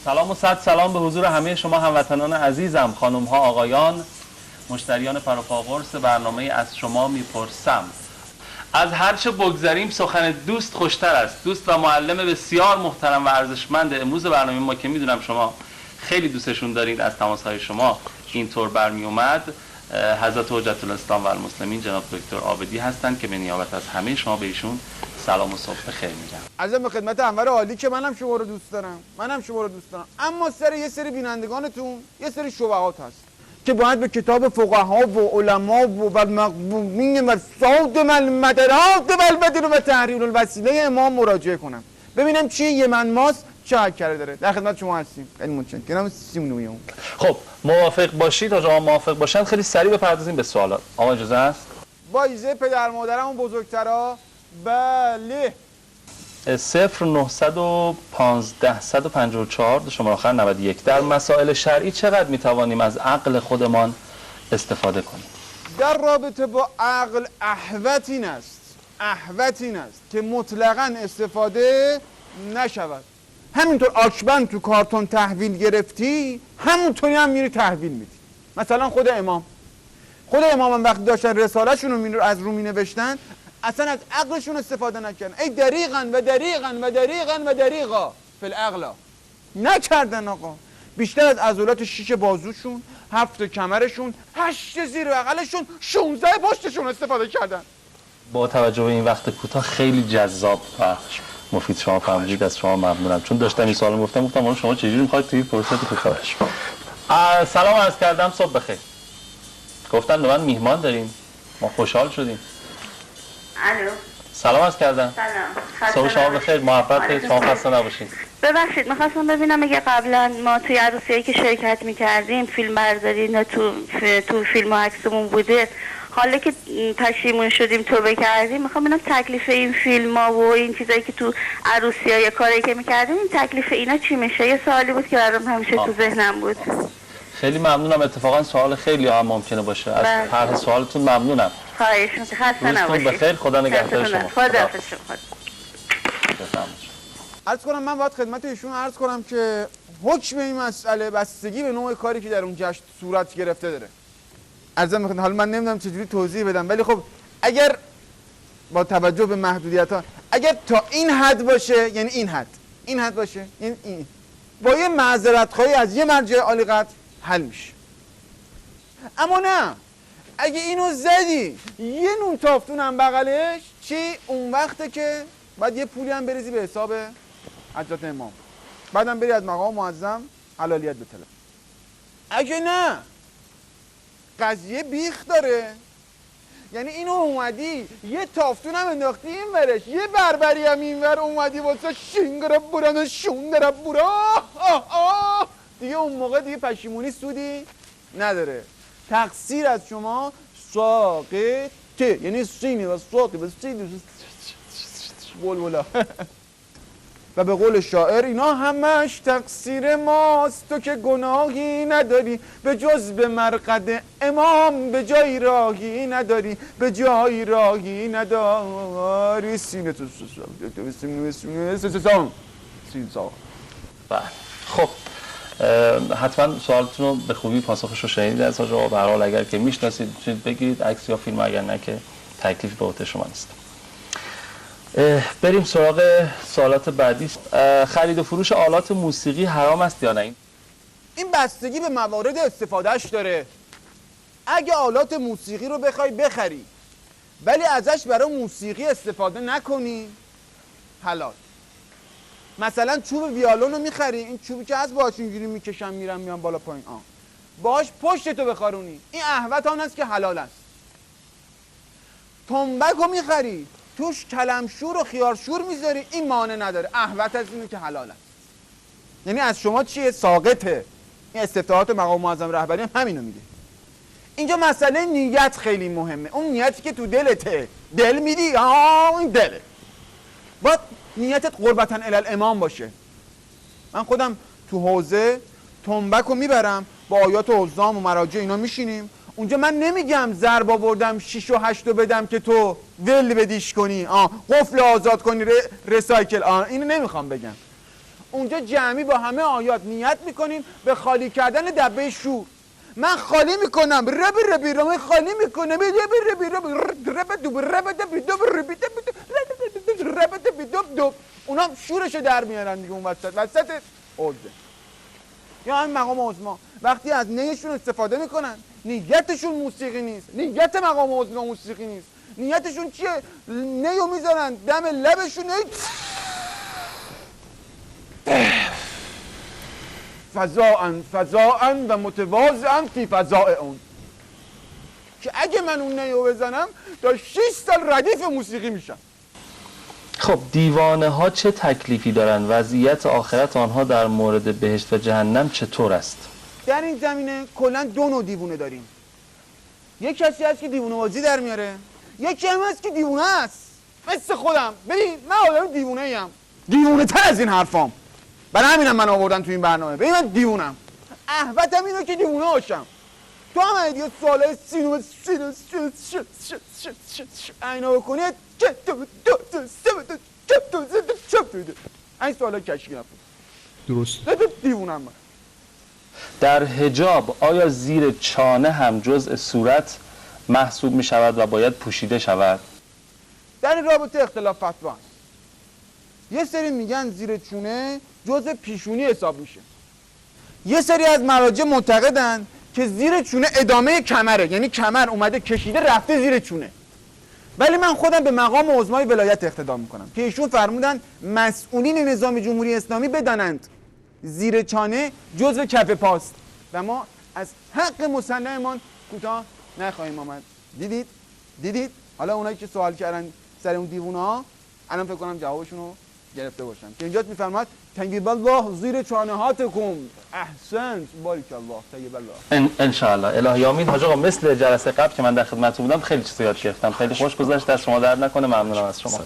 سلام و صد سلام به حضور همه شما هموطنان عزیزم، خانم ها، آقایان، مشتریان پروپاقرص برنامه از شما میپرسم. از هرچه بگذریم سخن دوست خوشتر است. دوست و معلم بسیار محترم و ارزشمند امروز برنامه ما که میدونم شما خیلی دوستشون دارید، از تماس‌های شما اینطور برمی اومد، حضرت حجت الاسلام و المسلمین جناب دکتر عابدی هستند که به نیابت از همه شما به ایشون سلام و صبح بخیر میگم. عرضم به خدمت انور عالی که منم شما رو دوست دارم، اما سر یه سری بینندگانتون یه سری شبهات هست که باید به کتاب فقها و علما و المقبومین و صوت المدرات و البدر و تحریر الوسیله امام مراجعه کنم ببینم چیه یه من ماست چه حکره داره. در خدمت شما هستیم. خیلی متشکرم. سیمونویون. خب موافق باشید تا شما موافق باشن خیلی سریع بپردازیم به سوالات. آقا اجازه است؟ با ایزه پدر مادرم و بزرگترا. بله. 0915 154 شماره آخر 91. در مسائل شرعی چقدر میتوانیم از عقل خودمان استفاده کنیم؟ در رابطه با عقل احوط این است که مطلقاً استفاده نشود. همینطور آکبند تو کارتون تحویل گرفتی همونطوری هم میری تحویل میدی. مثلا خود امام هم وقتی داشتن رساله‌شون رو از رو مینوشتن اصلا از عقلشون استفاده نکردن. ای دریغن و دریغا فی العقلا نکردن آقا. بیشتر از عضلات 6 بازوشون، 7 کمرشون، 8 زیر بغلشون، 16 پشتشون استفاده کردن. با توجه به این وقت کوتاه خیلی جذاب و مفید شما فهمیدید. از شما ممنونم. چون داشتم این سوالو گفتم شما چجوری می‌خواید توی فرصت کوتاهش. سلام عرض کردم، صبح بخیر. گفتن به من میهمان داریم. ما خوشحال شدیم. الو. سلام عرض کردم. سلام. صبح شما بخیر. موفق شما خسته نباشید. ببخشید می‌خواستم ببینم اگه قبلا ما توی عروسیایی که شرکت می‌کردیم فیلم برداری نه تو فیلم و عکسمون بوده، حالا که پشیمون شدیم توبه کردیم، میخوام ببینم تکلیف این فیلم‌ها و این چیزایی که تو عروسی‌ها کاری که می‌کردیم این تکلیف اینا چی میشه؟ یه سوالی بود که برام همیشه تو ذهنم بود. خیلی ممنونم. اتفاقا سوال خیلی هم ممکنه باشه. از هر سوالتون ممنونم. خواهش می‌کنم. خسته نباشید. بخیر. خدا نگهدار شما. خداحافظ شما. عرض کنم من باید خدمت ایشون عرض کنم که حکم این مسئله بستگی به نوع کاری که در اون جشن صورت گرفته داره. عرضم می‌خوام حالا من نمیدونم چجوری توضیح بدم، ولی خب اگر با توجه به محدودیت‌ها اگر تا این حد باشه، یعنی این حد باشه، یعنی این با یه معذرت‌خواهی از یه مرجع عالی قدر حل میشه. اما نه اگه اینو زدی یه نون تافتون هم بغلش چی؟ اون وقته که بعد یه پولی هم بریزی به حساب حضرت امام، بعدم بری از مقام معظم حلالیت بطلب. اگه نه قضیه بیخ داره. یعنی اینو اومدی یه تافتون هم انداختی این ورش، یه بربری هم این ور اومدی واسه شینگره برانه شوندره برا، دیگه اون موقع دیگه پشیمونی سودی نداره. تقصیر از شما ساقطه، یعنی سینی و ساقی و سینی بلبلا و به قول شاعر اینا همش تقصیر ماست، تو که گناهی نداری به جز به مرقد امام، به جای راهی نداری سینه تو بله. خب حتما سوالتون رو به خوبی پاسخش رو شنیدید از آقا. به هر حال اگر که میشناسید میتونید بگید عکس یا فیلم، اگر نه که تکلیف به عهده شما نیست. بریم سراغ سوالات بعدی. خرید و فروش آلات موسیقی حرام است یا نه؟ این بستگی به موارد استفادهش داره. اگه آلات موسیقی رو بخوای بخری ولی ازش برای موسیقی استفاده نکنی حلال. مثلا چوب ویالون رو میخری، این چوبی که از باهاش اینجوری میکشن میرن میان بالا پایین، باهاش پشتتو بخارونی، این احوط آن است که حلال است. تنبک رو میخری توش کلمشور و خیارشور میذاری، این مانع نداره، احوط از اینه که حلال است. یعنی از شما چیه؟ ساقطه. این استفتاحات مقام معظم رهبری هم همینو میگه. اینجا مسئله نیت خیلی مهمه. اون نیتی که تو دلته، دل میدی، این دله. باید نیتت قربتن الی الامام باشه. من خودم تو حوزه تنبک رو میبرم با آیات و حزام و مراجع اینا میشینیم اونجا. من نمیگم ضرب آوردم 6 و 8 بدم که تو ول بدیش کنی، قفل آزاد کنی، ریسایکل، اینو نمیخوام بگم. اونجا جمعی با همه آیات نیت میکنیم به خالی کردن دبه شور. من خالی میکنم من خالی میکنم اونا شورشو در میارن دیگه اون وسط عوضه. یا همین مقام عظما وقتی از نیشون استفاده میکنن نیتشون موسیقی نیست، نیت مقام عظما موسیقی نیست، نیتشون چیه؟ نیو میذارن دم لبشون فضاءً و متواضعاً فی فضاء اون، که اگه من اون نیو بزنم تا 6 سال ردیف موسیقی میشم. خب دیوانه ها چه تکلیفی دارن؟ وضعیت آخرت آنها در مورد بهشت و جهنم چطور است؟ در این زمینه کلا دو نوع دیوونه داریم. یک کسی هست که دیوونه بازی در میاره، یکی هم هست که دیوونه است مثل خودم. ببین من آدم دیوونه ایم، دیوونه تر از این حرفام، برای همینم من آوردم تو این برنامه. ببین من دیوونم، احوطم اینو که دیوونه باشم. تو هم دیگه سوالای سینو اینا بکنی این سوالا کشکی نفت درست. دیوونم من. در حجاب آیا زیر چانه هم جزء صورت محسوب می شود و باید پوشیده شود؟ در این رابطه اختلاف فتوا هست. یه سری میگن زیر چونه جزء پیشونی حساب میشه، یه سری از مراجع معتقدن که زیر چونه ادامه کمره، یعنی کمر اومده کشیده رفته زیر چونه. ولی من خودم به مقام عظمای ولایت اقتدا میکنم که ایشون فرمودن مسئولین نظام جمهوری اسلامی بدانند زیر چانه جزء کف پاست و ما از حق مسلممان کوتاه نخواهیم آمد. دیدید حالا اونایی که سوال کردن سر اون دیوونا الان فکر کنم جوابشون رو گرفته باشن که اینجا میفرماد طیب الله زیر چانهاتکم، احسنت، بارک الله، طیب الله. ان شاء الله. الهی آمین. حاج آقا مثل جلسه قبل که من در خدمتتون بودم خیلی چیزا یاد گرفتم، خیلی خوش گذشت. دست شما درد نکنه. ممنونم از شما.